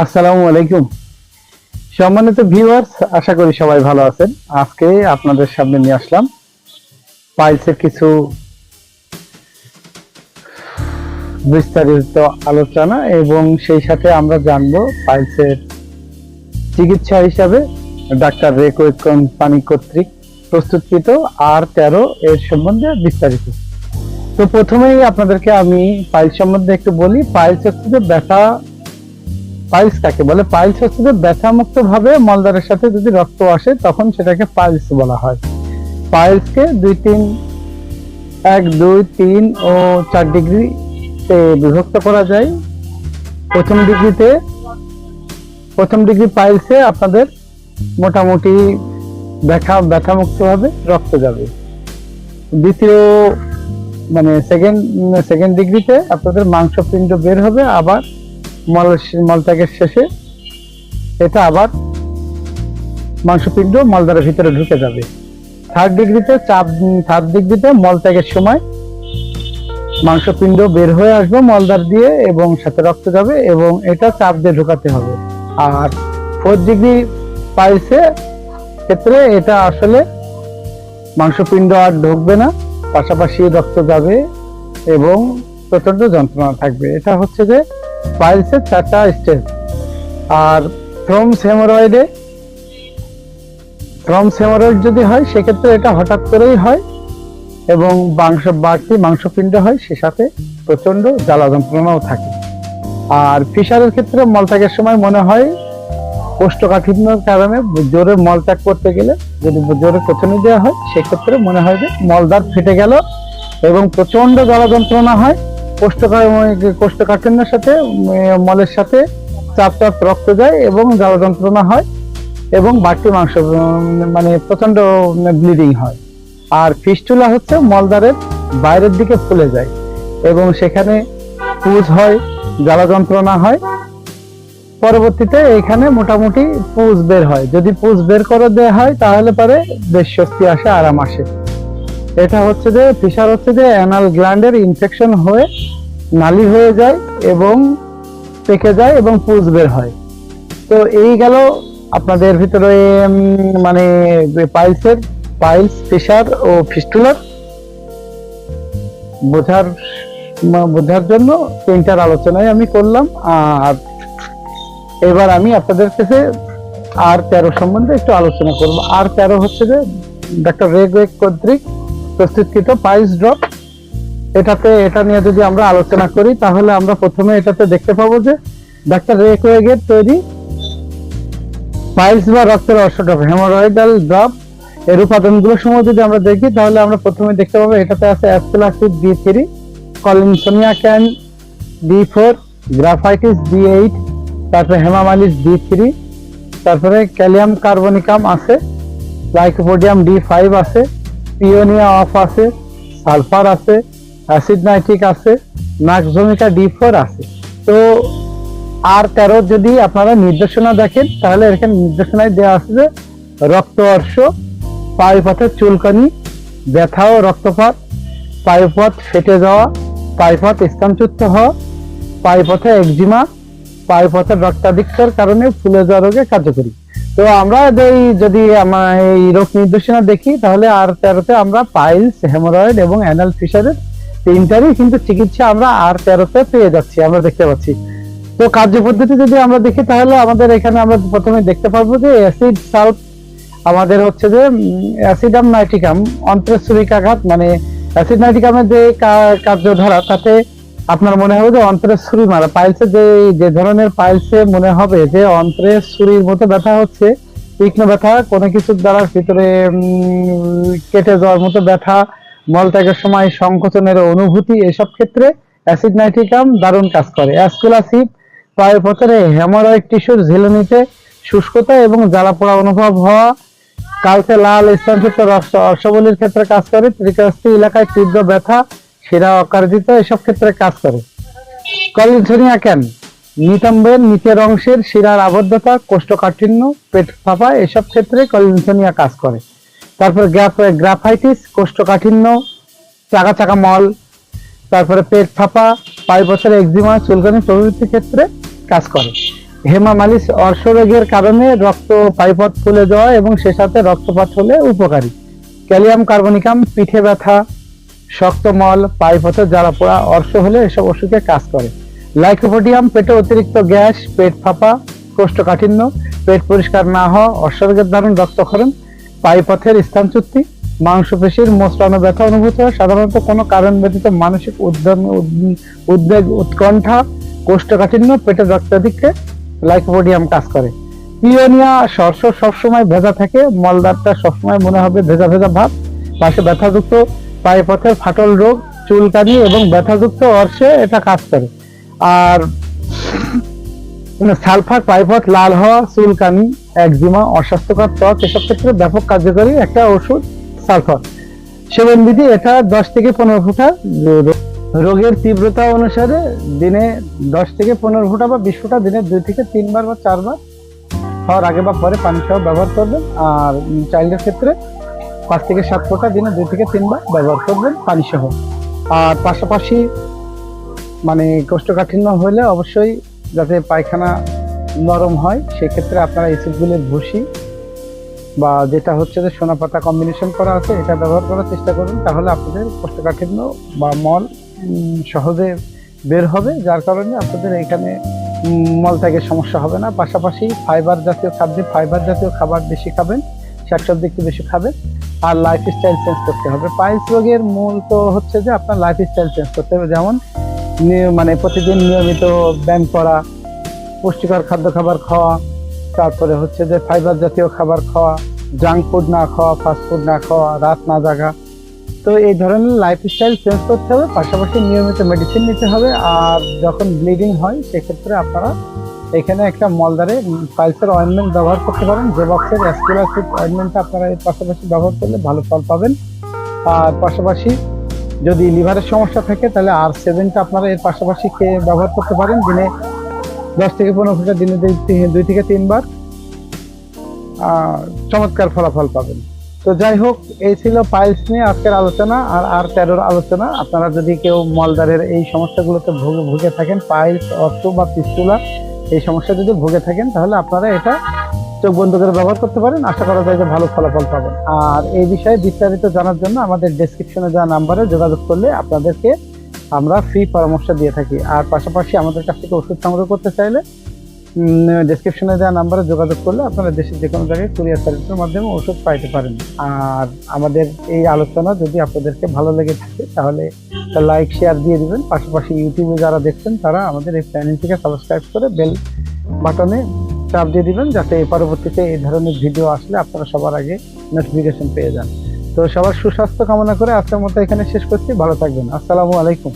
আসসালামু আলাইকুম। সম্মানিত ভিউয়ার্স, আশা করি সবাই ভালো আছেন। আজকে আপনাদের সামনে নিয়ে আসলাম পাইলসের কিছু বিস্তারিত আলোচনা এবং সেই সাথে আমরা জানবো পাইলসের চিকিৎসা হিসাবে ডাক্তার রেকো কোম্পানি কর্তৃক প্রস্তুতকৃত R13 এর সম্বন্ধে বিস্তারিত। তো প্রথমেই আপনাদেরকে আমি পাইলস সম্বন্ধে একটু বলি। পাইলস হচ্ছে যে ব্যথা, পাইলস কাকে বলে? পাইলস হচ্ছে যে ব্যথা মুক্ত ভাবে মলদ্বারের সাথে যদি রক্ত আসে তখন সেটাকে পাইলস বলা হয়। পাইলসকে 1, 2, 3 ও 4 ডিগ্রিতে বিভক্ত করা যায়। প্রথম ডিগ্রি পাইলসে আপনাদের মোটামুটি ব্যথা মুক্ত ভাবে রক্ত যাবে। দ্বিতীয় সেকেন্ড ডিগ্রিতে আপনাদের মাংসপিণ্ড বের হবে, আবার মলত্যাগের শেষে এটা আবার মাংসপিণ্ড মলদ্বারের ভিতরে ঢুকে যাবে। থার্ড ডিগ্রিতে মলত্যাগের সময় মাংসপিণ্ড বের হয়ে আসবে মলদ্বার দিয়ে এবং সাথে রক্ত যাবে এবং এটা চাপ দিয়ে ঢোকাতে হবে। আর ফোর্থ ডিগ্রি পাইলসে ক্ষেত্রে এটা আসলে মাংসপিণ্ড আর ঢুকবে না, পাশাপাশি রক্ত যাবে এবং প্রচন্ড যন্ত্রণা থাকবে। এটা হচ্ছে যে পাইলসের 4টা স্টেজ। আর থ্রম্বস হেমোরয়েড যদি হয় সেক্ষেত্রে এটা হঠাৎ করেই হয় এবং বাড়তি মাংসপিণ্ড হয়, সে সাথে প্রচন্ড জ্বালা যন্ত্রণাও থাকে। আর ফিশারের ক্ষেত্রে মলত্যাগের সময় মনে হয় কোষ্ঠকাঠিন্যের কারণে জোরে মলত্যাগ করতে গেলে যদি জোরে কোচনি দেওয়া হয় সেক্ষেত্রে মনে হয় যে মলদ্বার ফেটে গেল এবং প্রচন্ড জ্বালা যন্ত্রণা হয়। কোষ্ঠকাঠিন্যের সাথে মলের সাথে চাপ রক্ত যায় এবং জ্বালা যন্ত্রণা হয় এবং বাড়তি মাংস প্রচন্ড ব্লিডিং হয়। আর ফিস্টুলা হচ্ছে মলদ্বারের বাইরের দিকে ফুলে যায় এবং সেখানে পুজ হয়, জ্বালা যন্ত্রণা হয়। পরবর্তীতে এখানে মোটামুটি পুজ বের হয়। যদি পুজ বের করে দেওয়া হয় তাহলে পরে বেশ স্বস্তি আসে, আরাম আসে। এটা হচ্ছে যে ফিশার হচ্ছে যে অ্যানাল গ্ল্যান্ডের ইনফেকশন হয়ে নালী হয়ে যায় এবং পেকে যায় এবং পুজ বের হয়। তো এই গেল আপনাদের ভিতরে পাইলস, ফিশার ও ফিস্টুলার বোঝার জন্য 3টার আলোচনায় আমি করলাম। আর এবার আমি আপনাদের কাছে R13 সম্বন্ধে একটু আলোচনা করব। R13 হচ্ছে যে ডাক্তার রেকো কর্তৃক প্রস্তুতকৃত পাইলস ড্রপ। এটা নিয়ে যদি আমরা আলোচনা করি তাহলে আমরা প্রথমে এটাতে দেখতে পাবো যে ডাক্তার রেকো এর তৈরি পাইলস বা রক্তের অশ্বড্রপ, হেমোরয়েডাল ড্রপ এর উপাদানগুলোর সময় যদি আমরা দেখি তাহলে আমরা প্রথমে দেখতে পাবো এটাতে আছে অ্যাসকুলাসিড D3, কলিনসোনিয়া can D4, graphites D8, তারপরে হেমামালিস D3, তারপরে ক্যালিয়াম কার্বনিকাম আছে, লাইকোপোডিয়াম D5 আছে, পিওনিয়া অফ আছে, সালফার আছে, অ্যাসিড নাইট্রিক আছে, নাক্সভূমিকা D4 আছে। তো R13 যদি আপনারা নির্দেশনা দেখেন তাহলে এখানে নির্দেশনায় দেওয়া আছে যে রক্তঅর্শ, পায়ুপথের চুলকানি, ব্যথা ও রক্তপাত, পায়ুপথ ফেটে যাওয়া, পায়ুপথ স্থানচ্যুত হওয়া, পায়ুপথে একজিমা, পায়ুপথের রক্তাধিক্যের কারণে ফুলে যাওয়া রোগে কার্যকরী। তো আমরা যদি এই রোগ নির্দেশনা দেখি তাহলে R13-তে আমরা পাইলস, হেমোরয়েড এবং অ্যানাল ফিশারের 3টারই কিন্তু চিকিৎসা আমরা R13-তে পেয়ে যাচ্ছি, আমরা দেখতে পাচ্ছি। তো কার্যপদ্ধতি যদি আমরা দেখি তাহলে আমাদের এখানে আমরা প্রথমে দেখতে পাবো যে অ্যাসিড সালফ আমাদের হচ্ছে যে অ্যাসিডাম নাইট্রিকাম, অন্ত্রের ছুরিকাঘাত, অ্যাসিড নাইট্রিকামের যে কার্যধারা তাতে আপনার মনে হবে যে অন্ত্রের ছুরি মারা। পাইলসে যে ধরনের পাইলসে মনে হবে যে অন্ত্রের ছুরির মতো ব্যথা হচ্ছে, তীক্ষ্ণ ব্যথা, কোনো কিছুর দ্বারা ভিতরে কেটে যাওয়ার মতো ব্যথা, মলত্যাগের সময় সংকোচনের অনুভূতি, এসব ক্ষেত্রে অ্যাসিড নাইট্রিকাম দারুণ কাজ করে। অ্যাসকুলাসিড পায়ুপথের হেমোরয়েড টিস্যুর ঝিলুনিতে শুষ্কতা এবং জ্বালা পোড়া অনুভব হওয়া, কালচে লাল স্থানচ্যুত অর্শবলির ক্ষেত্রে কাজ করে। ত্রিকাস্থি এলাকায় তীব্র ব্যথা, শিরা অকার্যিত, এসব ক্ষেত্রে কাজ করে। কলিনসোনিয়া ক্যান নিতম্বের নিচের অংশের শিরার আবদ্ধতা, কোষ্ঠকাঠিন্য, পেট ফাঁপা, এসব ক্ষেত্রে কলিনসোনিয়া কাজ করে। তারপর গ্রাফাইটিস, কোষ্ঠকাঠিন্য, চাকা চাকা মল, তারপরে পেট ফাঁপা, পায়ুপথের একজিমা, চুলকানি প্রভৃতি ক্ষেত্রে কাজ করে। হেমামালিস অর্শরোগের কারণে রক্ত পাইপথ ফুলে যাওয়া এবং সে সাথে রক্তপাত হলে উপকারী। ক্যালিয়াম কার্বনিকাম পিঠে ব্যথা, শক্ত মল, পাইপথে জ্বালা পোড়া, অর্শ হলে এসব ওষুধে কাজ করে। লাইকোপোডিয়াম পেটে অতিরিক্ত গ্যাস, পেট ফাঁপা, কোষ্ঠকাঠিন্য, পেট পরিষ্কার না হওয়া, অর্শরোগের দারুণ রক্তক্ষরণ, পাইপথের স্থানচ্যুতি, মাংসপেশির মোচড়ানো ব্যথা অনুভূত হয়, সাধারণত কোনো কারণ ব্যতীত মানসিক উদ্বেগ, উৎকণ্ঠা, কোষ্ঠকাঠিন্য, পেটের রক্তাধিক্যে লাইকোপোডিয়াম কাজ করে। পিওনিয়া শস্য সবসময় ভেজা থাকে, মলদারটা সবসময় মনে হবে ভেজা ভেজা ভাব, পাশে ব্যথাযুক্ত পায়ুপথের ফাটল রোগ, চুলকানি এবং ব্যথাযুক্ত অর্শে এটা কাজ করে। আর সালফার পাইপথ লাল হওয়া, চুলকানি, একজিমা, অস্বাস্থ্যকর ত্বক এসব ক্ষেত্রে ব্যাপক কার্যকরী একটা ওষুধ সালফার। সেবন বিধি এটা 10 থেকে 15 ফোঁটা, রোগের তীব্রতা অনুসারে দিনে 10 থেকে 15 ফোঁটা বা 20 ফোঁটা, দিনে 2 থেকে 3 বার বা 4 বার খাওয়ার আগে বা পরে পানি সহ ব্যবহার করবেন। আর চাইল্ডের ক্ষেত্রে 5 থেকে 7 ফোঁটা, দিনে 2 থেকে 3 বার ব্যবহার করবেন পানি সহ। আর পাশাপাশি কোষ্ঠকাঠিন্য হলে অবশ্যই যাতে পায়খানা নরম হয় সেক্ষেত্রে আপনারা এসিডগুলির ভুসি বা যেটা হচ্ছে যে সোনা পাতা কম্বিনেশন করা আছে এটা ব্যবহার করার চেষ্টা করুন, তাহলে আপনাদের কোষ্ঠকাঠিন্য বা মল সহজে বের হবে, যার কারণে আপনাদের এখানে মলত্যাগের সমস্যা হবে না। পাশাপাশি ফাইবার জাতীয় খাবার বেশি খাবেন, শাকসবজি একটু বেশি খাবেন, আর লাইফস্টাইল চেঞ্জ করতে হবে। পাইলস রোগের মূল তো হচ্ছে যে আপনার লাইফস্টাইল চেঞ্জ করতে হবে, যেমন প্রতিদিন নিয়মিত ব্যায়াম করা, পুষ্টিকর খাদ্য খাবার খাওয়া, তারপরে হচ্ছে যে ফাইবার জাতীয় খাবার খাওয়া, জাঙ্ক ফুড না খাওয়া, ফাস্ট ফুড না খাওয়া, রাত না জাগা। তো এই ধরনের লাইফস্টাইল চেঞ্জ করতে হবে, পাশাপাশি নিয়মিত মেডিসিন নিতে হবে। আর যখন ব্লিডিং হয় সেক্ষেত্রে আপনারা এখানে একটা মলদারে পাইলসের অয়েনমেন্ট ব্যবহার করতে পারেন। জেবক্সের অ্যাসকুলাসিড অয়েনমেন্টটা আপনারা এর পাশাপাশি ব্যবহার করলে ভালো ফল পাবেন। আর পাশাপাশি যদি লিভারের সমস্যা থাকে তাহলে R7টা আপনারা এর পাশাপাশি খেয়ে ব্যবহার করতে পারেন, দিনে 10 থেকে 15 ফোঁটা, দিনে 2 থেকে 3 বার, চমৎকার ফলাফল পাবেন। তো যাই হোক, এই ছিল পাইলস নিয়ে আজকের আলোচনা আর R13 আলোচনা। আপনারা যদি কেউ মলদারের এই সমস্যাগুলোতে ভুগে থাকেন, পাইলস, অর্থ বা পিস্তুলা এই সমস্যা যদি ভুগে থাকেন, তাহলে আপনারা এটা চোখ বন্ধ করে ব্যবহার করতে পারেন, আশা করা যায় যে ভালো ফলাফল পাবেন। আর এই বিষয়ে বিস্তারিত জানার জন্য আমাদের ডেসক্রিপশনে দেওয়া নাম্বারে যোগাযোগ করলে আপনাদেরকে আমরা ফ্রি পরামর্শ দিয়ে থাকি। আর পাশাপাশি আমাদের কাছ থেকে ওষুধ সংগ্রহ করতে চাইলে ডেসক্রিপশনে দেওয়া নাম্বারে যোগাযোগ করলে আপনারা দেশের যে কোনো জায়গায় কুরিয়ার সার্ভিসের মাধ্যমে ওষুধ পাইতে পারেন। আর আমাদের এই আলোচনা যদি আপনাদেরকে ভালো লেগে থাকে তাহলে লাইক শেয়ার দিয়ে দিবেন। পাশাপাশি ইউটিউবে যারা দেখছেন তারা আমাদের এই চ্যানেলটিকে সাবস্ক্রাইব করে বেল বাটনে চাপ দিয়ে দিবেন, যাতে পরবর্তীতে এই ধরনের ভিডিও আসলে আপনারা সবার আগে নোটিফিকেশন পেয়ে যান। তো সবার সুস্বাস্থ্য কামনা করে আজকের মতো এখানে শেষ করছি। ভালো থাকবেন। আসসালামু আলাইকুম।